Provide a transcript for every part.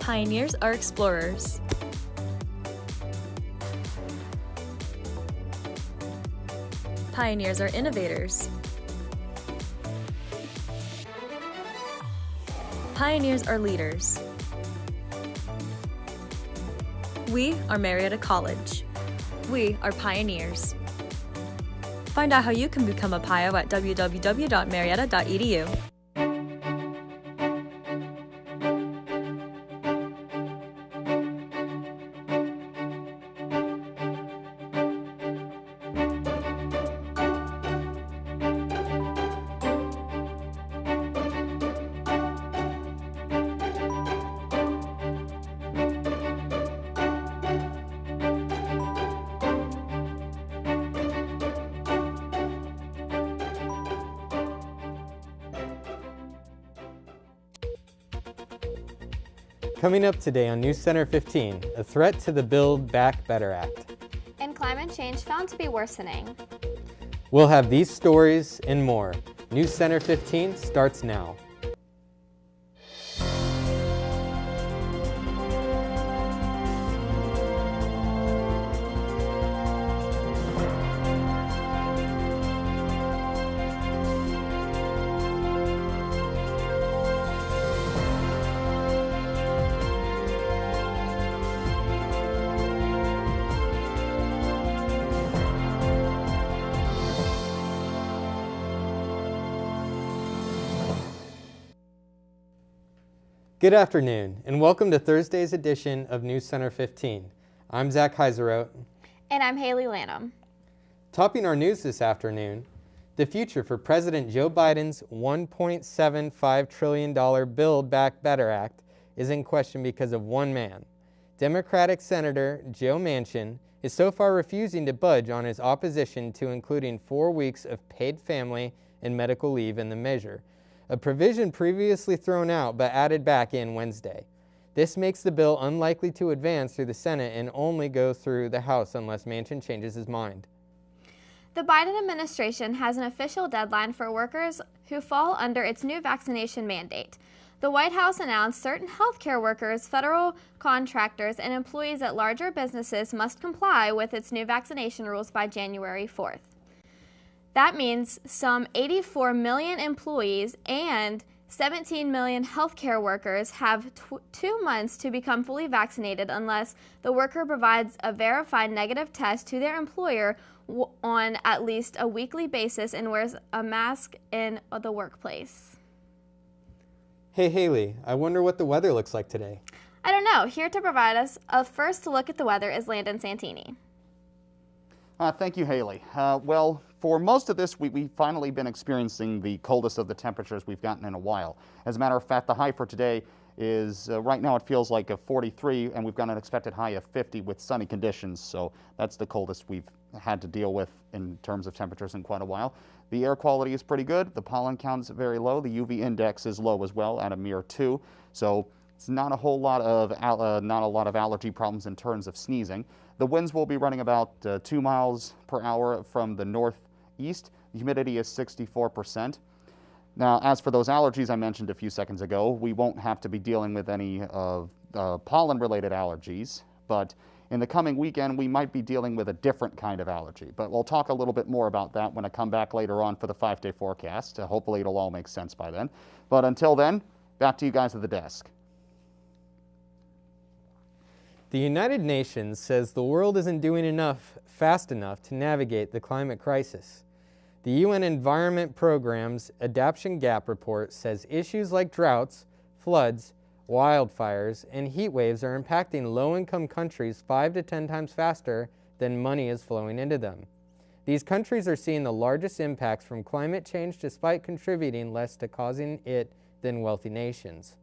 Pioneers are explorers. Pioneers are innovators. Pioneers are leaders. We are Marietta College. We are pioneers. Find out how you can become a PIO at www.marietta.edu. Coming up today on NewsCenter 15, a threat to the Build Back Better Act. And climate change found to be worsening. We'll have these stories and more. NewsCenter 15 starts now. Good afternoon, and welcome to Thursday's edition of NewsCenter 15. I'm Zach Heiseroth. And I'm Haley Lanham. Topping our news this afternoon, the future for President Joe Biden's $1.75 trillion Build Back Better Act is in question because of one man. Democratic Senator Joe Manchin is so far refusing to budge on his opposition to including 4 weeks of paid family and medical leave in the measure, a provision previously thrown out but added back in Wednesday. This makes the bill unlikely to advance through the Senate and only go through the House unless Manchin changes his mind. The Biden administration has an official deadline for workers who fall under its new vaccination mandate. The White House announced certain healthcare workers, federal contractors, and employees at larger businesses must comply with its new vaccination rules by January 4th. That means some 84 million employees and 17 million healthcare workers have 2 months to become fully vaccinated unless the worker provides a verified negative test to their employer on at least a weekly basis and wears a mask in the workplace. Hey Haley, I wonder what the weather looks like today. I don't know. Here to provide us a first look at the weather is Landon Santini. Thank you, Haley. Well, for most of this week, we've finally been experiencing the coldest of the temperatures we've gotten in a while. As a matter of fact, the high for today is, right now it feels like a 43, and we've got an expected high of 50 with sunny conditions, so that's the coldest we've had to deal with in terms of temperatures in quite a while. The air quality is pretty good. The pollen count is very low. The UV index is low as well at a mere 2, so it's not a whole lot of allergy problems in terms of sneezing. The winds will be running about 2 miles per hour from the northeast. The humidity is 64%. Now, as for those allergies I mentioned a few seconds ago, we won't have to be dealing with any pollen-related allergies, but in the coming weekend, we might be dealing with a different kind of allergy. But we'll talk a little bit more about that when I come back later on for the 5-day forecast. Hopefully it'll all make sense by then. But until then, back to you guys at the desk. The United Nations says the world isn't doing enough fast enough to navigate the climate crisis. The UN Environment Programme's Adaptation Gap Report says issues like droughts, floods, wildfires, and heat waves are impacting low-income countries 5 to 10 times faster than money is flowing into them. These countries are seeing the largest impacts from climate change despite contributing less to causing it than wealthy nations.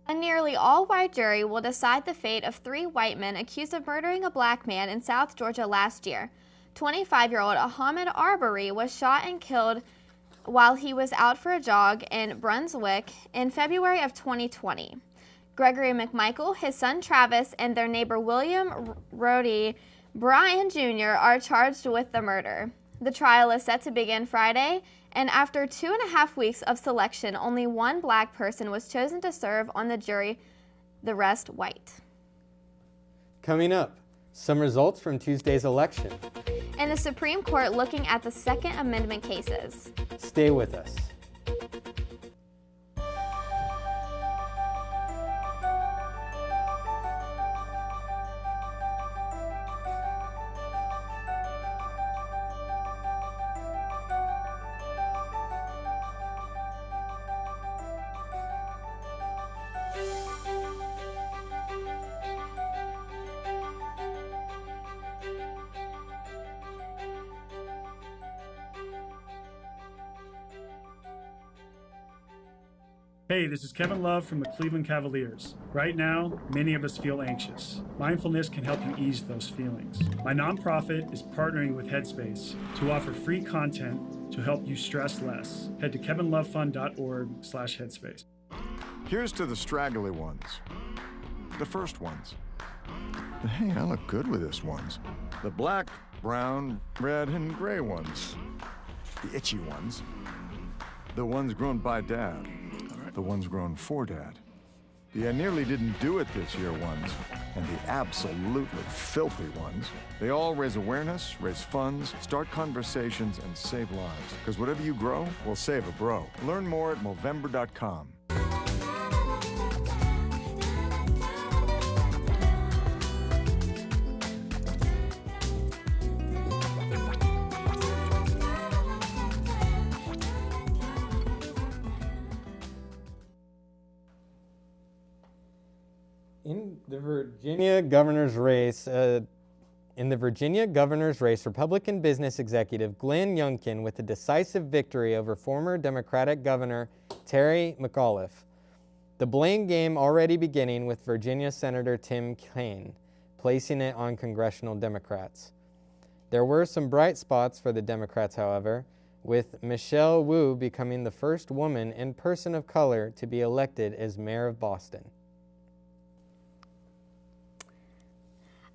A nearly all-white jury will decide the fate of 3 white men accused of murdering a black man in South Georgia last year. 25-year-old Ahmaud Arbery was shot and killed while he was out for a jog in Brunswick in February of 2020. Gregory McMichael, his son Travis, and their neighbor William Rhodey Bryan Jr. are charged with the murder. The trial is set to begin Friday, and after 2.5 weeks of selection, only one black person was chosen to serve on the jury the rest white. Coming up, some results from Tuesday's election. And the Supreme Court looking at the Second Amendment cases. Stay with us. Hey, this is Kevin Love from the Cleveland Cavaliers. Right now, many of us feel anxious. Mindfulness can help you ease those feelings. My nonprofit is partnering with Headspace to offer free content to help you stress less. Head to kevinlovefund.org/headspace. Here's to the straggly ones, the first ones. But hey, I look good with this ones. The black, brown, red, and gray ones. The itchy ones. The ones grown by Dad. The ones grown for Dad. The I nearly didn't do it this year ones, and the absolutely filthy ones. They all raise awareness, raise funds, start conversations, and save lives. Because whatever you grow will save a bro. Learn more at Movember.com. In the Virginia governor's race, Republican business executive Glenn Youngkin with a decisive victory over former Democratic Governor Terry McAuliffe. The blame game already beginning with Virginia Senator Tim Kaine, placing it on congressional Democrats. There were some bright spots for the Democrats, however, with Michelle Wu becoming the first woman and person of color to be elected as mayor of Boston.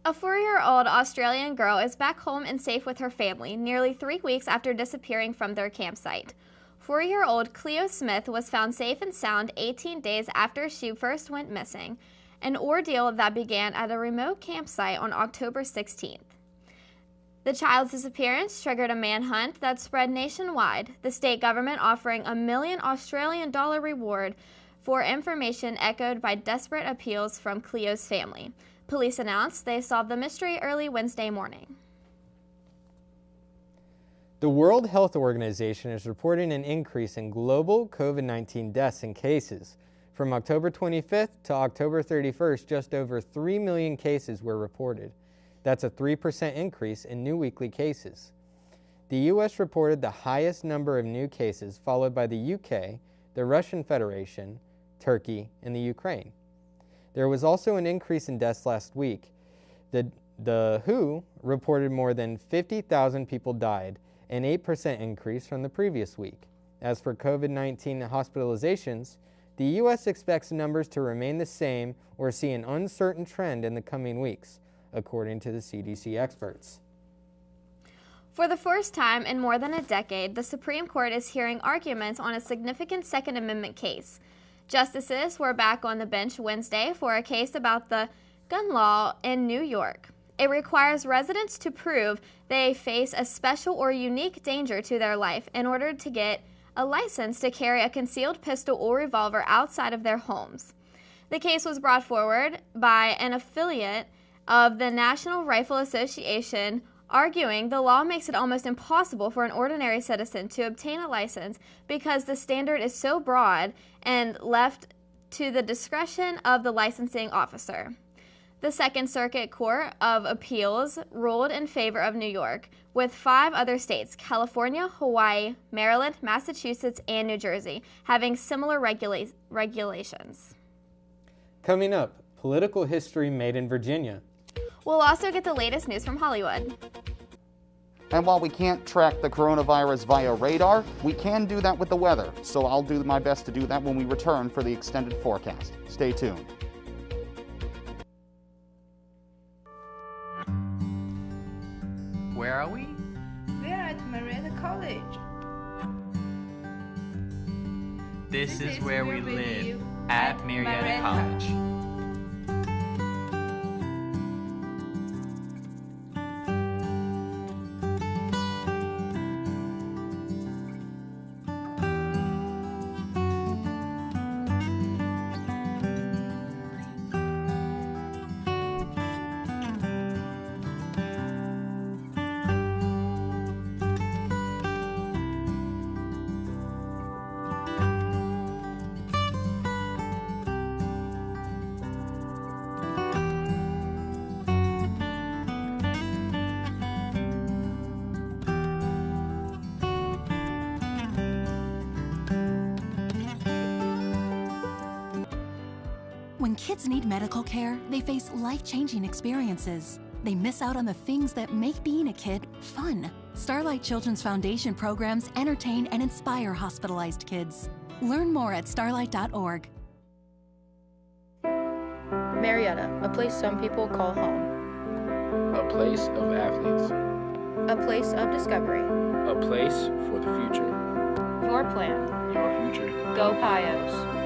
A 4-year-old Australian girl is back home and safe with her family nearly 3 weeks after disappearing from their campsite. 4-year-old Cleo Smith was found safe and sound 18 days after she first went missing, an ordeal that began at a remote campsite on October 16th. The child's disappearance triggered a manhunt that spread nationwide, the state government offering a $1 million Australian reward for information echoed by desperate appeals from Cleo's family. Police announced they solved the mystery early Wednesday morning. The World Health Organization is reporting an increase in global COVID-19 deaths and cases. From October 25th to October 31st, just over 3 million cases were reported. That's a 3% increase in new weekly cases. The U.S. reported the highest number of new cases, followed by the U.K., the Russian Federation, Turkey, and the Ukraine. There was also an increase in deaths last week. The WHO reported more than 50,000 people died, an 8% increase from the previous week. As for COVID-19 hospitalizations, the U.S. expects numbers to remain the same or see an uncertain trend in the coming weeks, according to the CDC experts. For the first time in more than a decade, the Supreme Court is hearing arguments on a significant Second Amendment case. Justices were back on the bench Wednesday for a case about the gun law in New York. It requires residents to prove they face a special or unique danger to their life in order to get a license to carry a concealed pistol or revolver outside of their homes. The case was brought forward by an affiliate of the National Rifle Association, arguing the law makes it almost impossible for an ordinary citizen to obtain a license because the standard is so broad and left to the discretion of the licensing officer. The Second Circuit Court of Appeals ruled in favor of New York, with 5 other states, California, Hawaii, Maryland, Massachusetts, and New Jersey, having similar regulations. Coming up, political history made in Virginia. We'll also get the latest news from Hollywood. And while we can't track the coronavirus via radar, we can do that with the weather. So I'll do my best to do that when we return for the extended forecast. Stay tuned. Where are we? We're at Marietta College. This is where we live at Marietta College. When kids need medical care, they face life-changing experiences. They miss out on the things that make being a kid fun. Starlight Children's Foundation programs entertain and inspire hospitalized kids. Learn more at starlight.org. Marietta, a place some people call home. A place of athletes. A place of discovery. A place for the future. Your plan. Your future. Go Pios.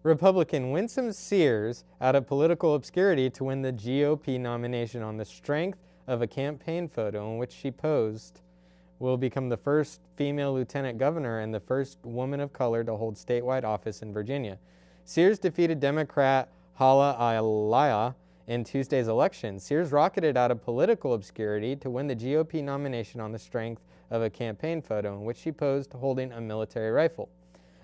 Republican Winsome Sears out of political obscurity to win the GOP nomination on the strength of a campaign photo in which she posed will become the first female lieutenant governor and the first woman of color to hold statewide office in Virginia. Sears defeated Democrat Hala Ayala in Tuesday's election. Sears rocketed out of political obscurity to win the GOP nomination on the strength of a campaign photo in which she posed holding a military rifle.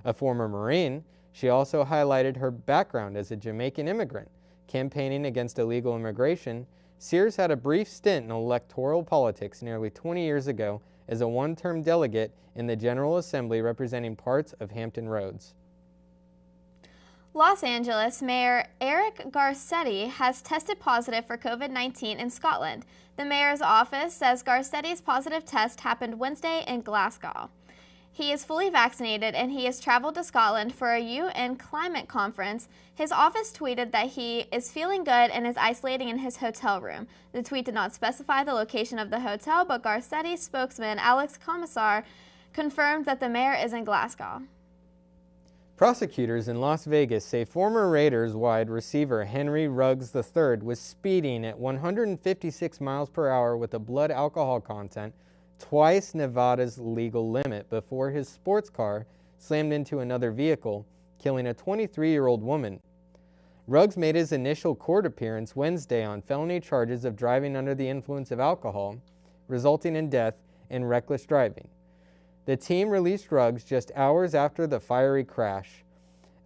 A former Marine, she also highlighted her background as a Jamaican immigrant. Campaigning against illegal immigration, Sears had a brief stint in electoral politics nearly 20 years ago as a one-term delegate in the General Assembly representing parts of Hampton Roads. Los Angeles Mayor Eric Garcetti has tested positive for COVID-19 in Scotland. The mayor's office says Garcetti's positive test happened Wednesday in Glasgow. He is fully vaccinated and he has traveled to Scotland for a UN climate conference. His office tweeted that he is feeling good and is isolating in his hotel room. The tweet did not specify the location of the hotel, but Garcetti's spokesman, Alex Commissar, confirmed that the mayor is in Glasgow. Prosecutors in Las Vegas say former Raiders wide receiver Henry Ruggs III was speeding at 156 miles per hour with a blood alcohol content twice Nevada's legal limit before his sports car slammed into another vehicle, killing a 23-year-old woman. Ruggs made his initial court appearance Wednesday on felony charges of driving under the influence of alcohol, resulting in death and reckless driving. The team released Ruggs just hours after the fiery crash.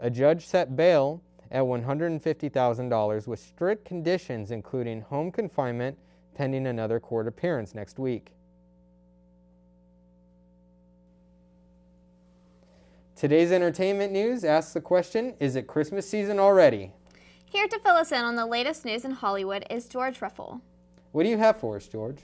A judge set bail at $150,000 with strict conditions including home confinement pending another court appearance next week. Today's entertainment news asks the question, is it Christmas season already? Here to fill us in on the latest news in Hollywood is George Riffle. What do you have for us, George?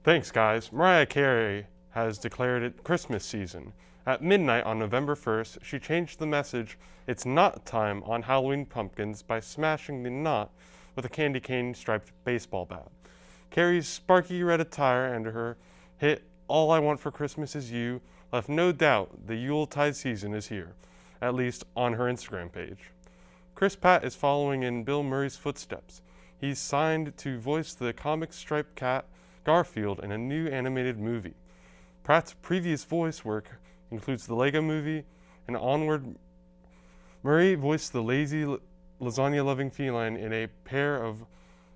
Thanks, guys. Mariah Carey has declared it Christmas season. At midnight on November 1st, she changed the message, "It's not time," on Halloween pumpkins by smashing the knot with a candy cane striped baseball bat. Carey's sparky red attire and her hit "All I Want for Christmas Is You" left no doubt the Yuletide season is here, at least on her Instagram page. Chris Pratt is following in Bill Murray's footsteps. He's signed to voice the comic striped cat Garfield in a new animated movie. Pratt's previous voice work includes the Lego Movie and Onward. Murray voiced the lazy, lasagna-loving feline in a pair of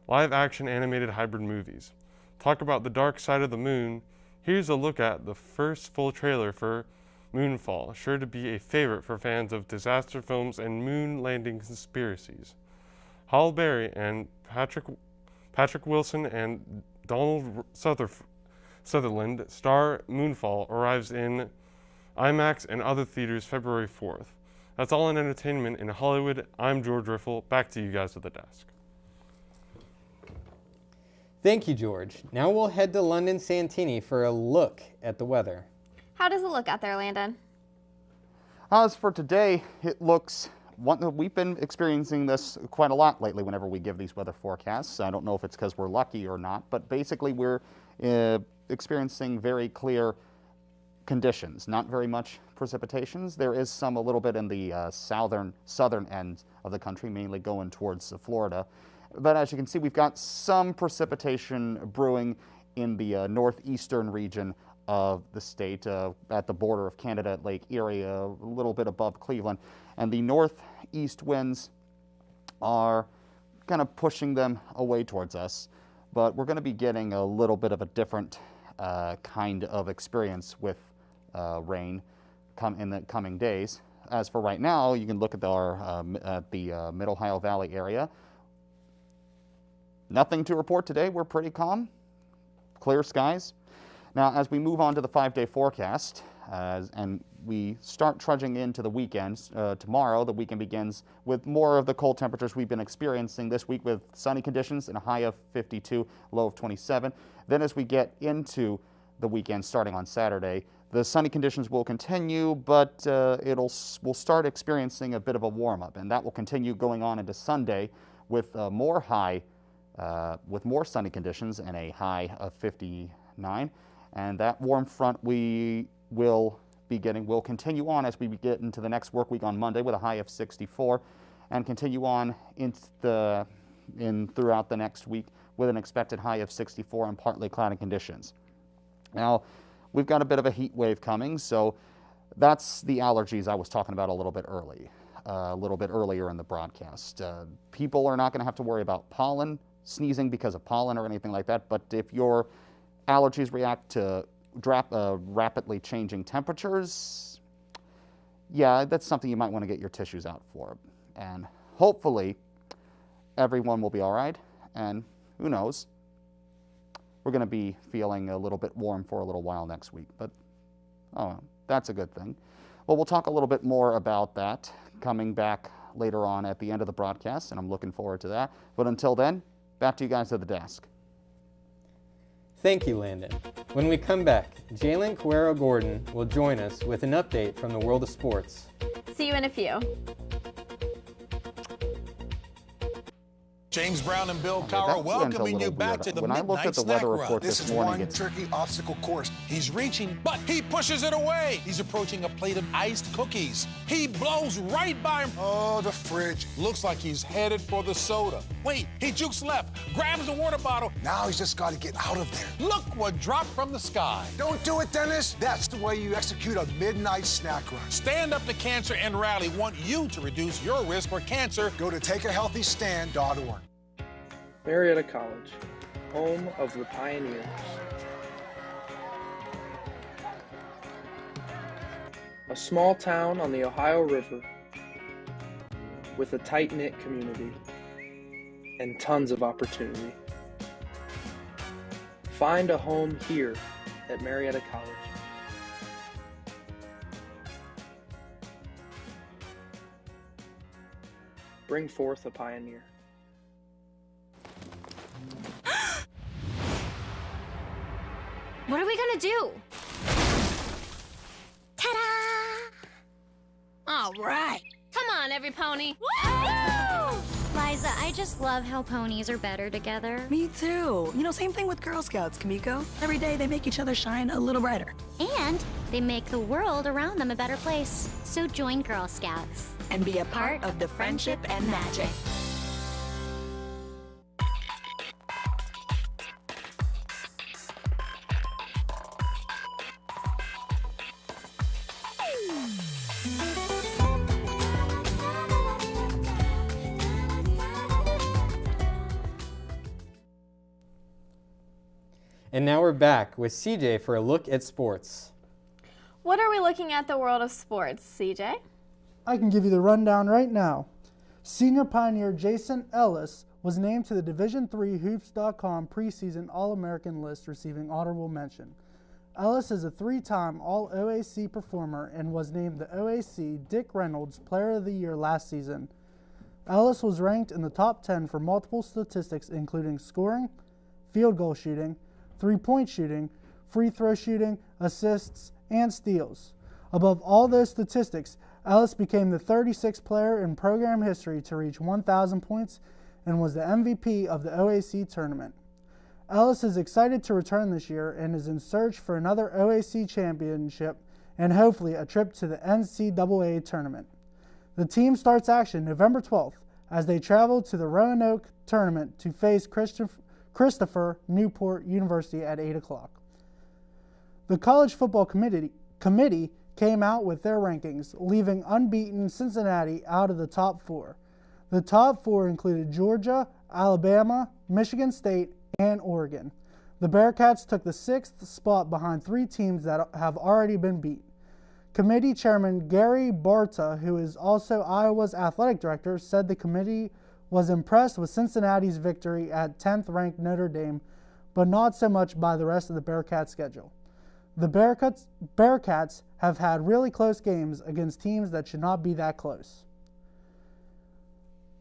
live-action animated hybrid movies. Talk about the dark side of the moon. Here's a look at the first full trailer for Moonfall, sure to be a favorite for fans of disaster films and moon landing conspiracies. Halle Berry and Patrick Wilson and Donald Sutherland star Moonfall arrives in IMAX and other theaters February 4th. That's all in entertainment in Hollywood. I'm George Riffle. Back to you guys at the desk. Thank you, George. Now we'll head to London Santini for a look at the weather. How does it look out there, Landon? As for today, it looks, we've been experiencing this quite a lot lately whenever we give these weather forecasts. I don't know if it's because we're lucky or not, but basically we're experiencing very clear conditions, not very much precipitations. There is some a little bit in the southern end of the country, mainly going towards Florida. But as you can see, we've got some precipitation brewing in the northeastern region of the state, at the border of Canada at Lake Erie, a little bit above Cleveland. And the northeast winds are kind of pushing them away towards us. But we're going to be getting a little bit of a different kind of experience with rain in the coming days. As for right now, you can look at the Mid-Ohio Valley area. Nothing to report today. We're pretty calm, clear skies. Now, as we move on to the 5-day forecast, and we start trudging into the weekends, tomorrow the weekend begins with more of the cold temperatures we've been experiencing this week, with sunny conditions and a high of 52, low of 27. Then as we get into the weekend starting on Saturday, the sunny conditions will continue, but we'll start experiencing a bit of a warm-up, and that will continue going on into Sunday with more sunny conditions and a high of 59. And that warm front we will be getting will continue on as we get into the next work week on Monday with a high of 64, and continue on throughout the next week with an expected high of 64 and partly cloudy conditions. Now, we've got a bit of a heat wave coming, so that's the allergies I was talking about a little bit earlier in the broadcast. People are not going to have to worry about pollen, sneezing because of pollen or anything like that, but if your allergies react to rapidly changing temperatures, yeah, that's something you might want to get your tissues out for. And hopefully everyone will be all right, and who knows, we're going to be feeling a little bit warm for a little while next week, but that's a good thing. Well, we'll talk a little bit more about that coming back later on at the end of the broadcast, and I'm looking forward to that. But until then, back to you guys at the desk. Thank you, Landon. When we come back, Jalen Cuero-Gordon will join us with an update from the world of sports. See you in a few. James Brown and Bill Cowher welcoming you back to the Midnight Snack Run. This is one tricky obstacle course. He's reaching, but he pushes it away. He's approaching a plate of iced cookies. He blows right by him. Oh, the fridge. Looks like he's headed for the soda. Wait, he jukes left, grabs the water bottle. Now he's just got to get out of there. Look what dropped from the sky. Don't do it, Dennis. That's the way you execute a Midnight Snack Run. Stand Up to Cancer and Rally want you to reduce your risk for cancer. Go to takeahealthystand.org. Marietta College, home of the pioneers. A small town on the Ohio River with a tight-knit community and tons of opportunity. Find a home here at Marietta College. Bring forth a pioneer. What are we gonna do? Ta-da! All right. Come on, every pony. Woo! Liza, I just love how ponies are better together. Me too. You know, same thing with Girl Scouts, Kamiko. Every day they make each other shine a little brighter. And they make the world around them a better place. So join Girl Scouts. And be a part of the friendship and magic. And now we're back with CJ for a look at sports. What are we looking at the world of sports, CJ? I can give you the rundown right now. Senior pioneer Jason Ellis was named to the Division III Hoops.com preseason All-American list, receiving honorable mention. Ellis is a three-time All-OAC performer and was named the OAC Dick Reynolds Player of the Year last season. Ellis was ranked in the top 10 for multiple statistics, including scoring, field goal shooting, three-point shooting, free throw shooting, assists, and steals. Above all those statistics, Ellis became the 36th player in program history to reach 1,000 points and was the MVP of the OAC tournament. Ellis is excited to return this year and is in search for another OAC championship and hopefully a trip to the NCAA tournament. The team starts action November 12th as they travel to the Roanoke tournament to face Christopher Newport University at 8 o'clock. The College Football Committee came out with their rankings, leaving unbeaten Cincinnati out of the top four. The top four included Georgia, Alabama, Michigan State, and Oregon. The Bearcats took the 6th spot behind 3 teams that have already been beat. Committee Chairman Gary Barta, who is also Iowa's athletic director, said the committee was impressed with Cincinnati's victory at 10th-ranked Notre Dame, but not so much by the rest of the Bearcats' schedule. The Bearcats have had really close games against teams that should not be that close.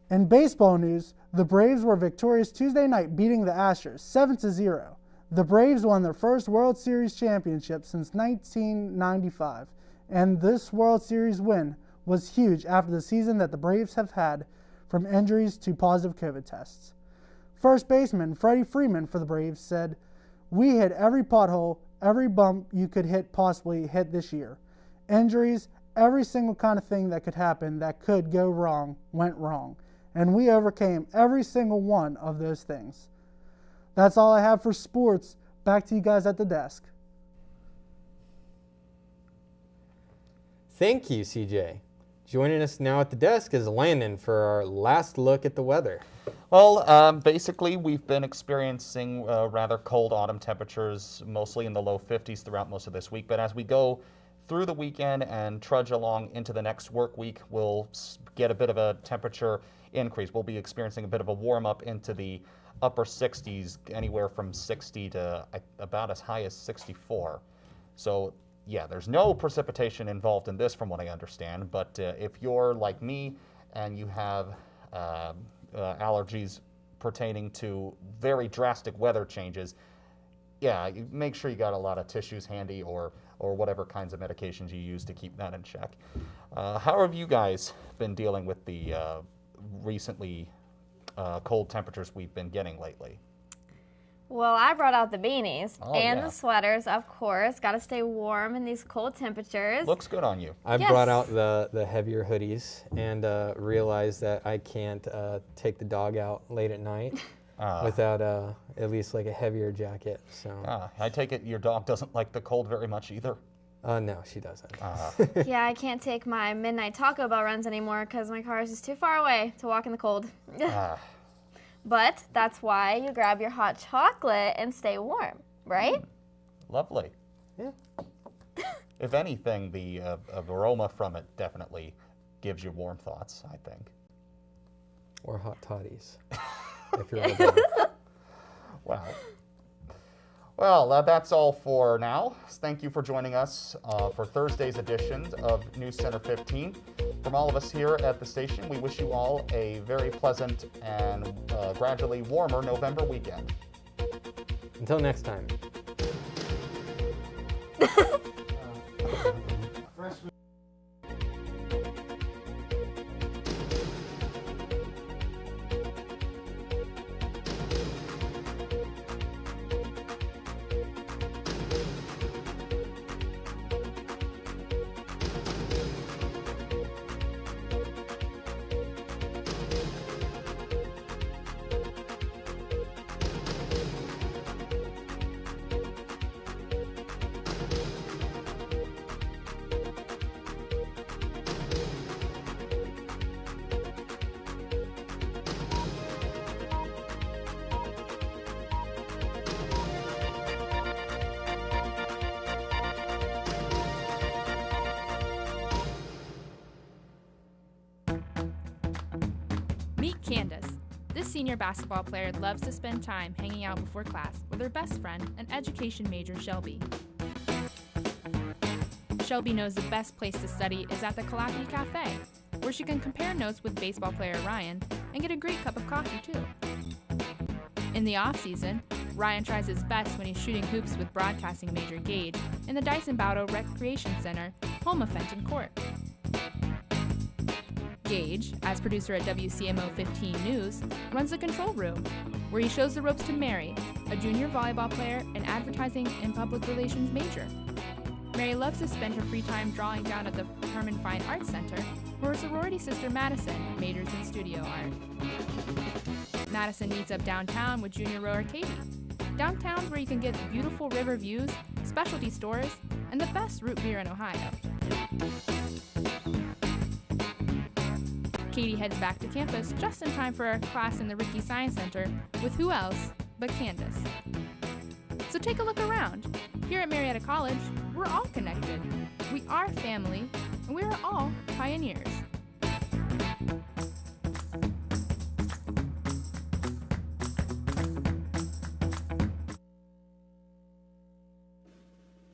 In baseball news, the Braves were victorious Tuesday night, beating the Astros 7-0. The Braves won their first World Series championship since 1995, and this World Series win was huge after the season that the Braves have had, from injuries to positive COVID tests. First baseman Freddie Freeman for the Braves said, "We hit every pothole, every bump you could possibly hit this year. Injuries, every single kind of thing that could happen that could go wrong, went wrong. And we overcame every single one of those things." That's all I have for sports. Back to you guys at the desk. Thank you, CJ. Joining us now at the desk is Landon for our last look at the weather. Well, basically, we've been experiencing rather cold autumn temperatures, mostly in the low 50s throughout most of this week. But as we go through the weekend and trudge along into the next work week, we'll get a bit of a temperature increase. We'll be experiencing a bit of a warm-up into the upper 60s, anywhere from 60 to about as high as 64. So, yeah, there's no precipitation involved in this from what I understand, but if you're like me and you have allergies pertaining to very drastic weather changes, yeah, you make sure you got a lot of tissues handy or whatever kinds of medications you use to keep that in check. How have you guys been dealing with the recently cold temperatures we've been getting lately? Well, I brought out the beanies and the sweaters, of course. Got to stay warm in these cold temperatures. Looks good on you. I brought out the heavier hoodies and realized that I can't take the dog out late at night without at least like a heavier jacket. So I take it your dog doesn't like the cold very much either? No, she doesn't. Yeah, I can't take my midnight Taco Bell runs anymore because my car is just too far away to walk in the cold. But that's why you grab your hot chocolate and stay warm, right? Lovely. Yeah. If anything, the aroma from it definitely gives you warm thoughts, I think. Or hot toddies, if you're all done. Wow. Well, that's all for now. Thank you for joining us for Thursday's edition of News Center 15. From all of us here at the station, we wish you all a very pleasant and gradually warmer November weekend. Until next time. Meet Candace. This senior basketball player loves to spend time hanging out before class with her best friend and education major, Shelby. Shelby knows the best place to study is at the Kalaki Cafe, where she can compare notes with baseball player Ryan and get a great cup of coffee too. In the off-season, Ryan tries his best when he's shooting hoops with broadcasting major Gage in the Dyson Baudo Recreation Center, home of Fenton Court. Gage, as producer at WCMO 15 News, runs the control room, where he shows the ropes to Mary, a junior volleyball player and advertising and public relations major. Mary loves to spend her free time drawing down at the Herman Fine Arts Center, where her sorority sister Madison majors in studio art. Madison meets up downtown with junior rower Katie. Downtown's where you can get beautiful river views, specialty stores, and the best root beer in Ohio. Katie heads back to campus just in time for a class in the Rickey Science Center with who else but Candace. So take a look around. Here at Marietta College, we're all connected. We are family, and we are all pioneers.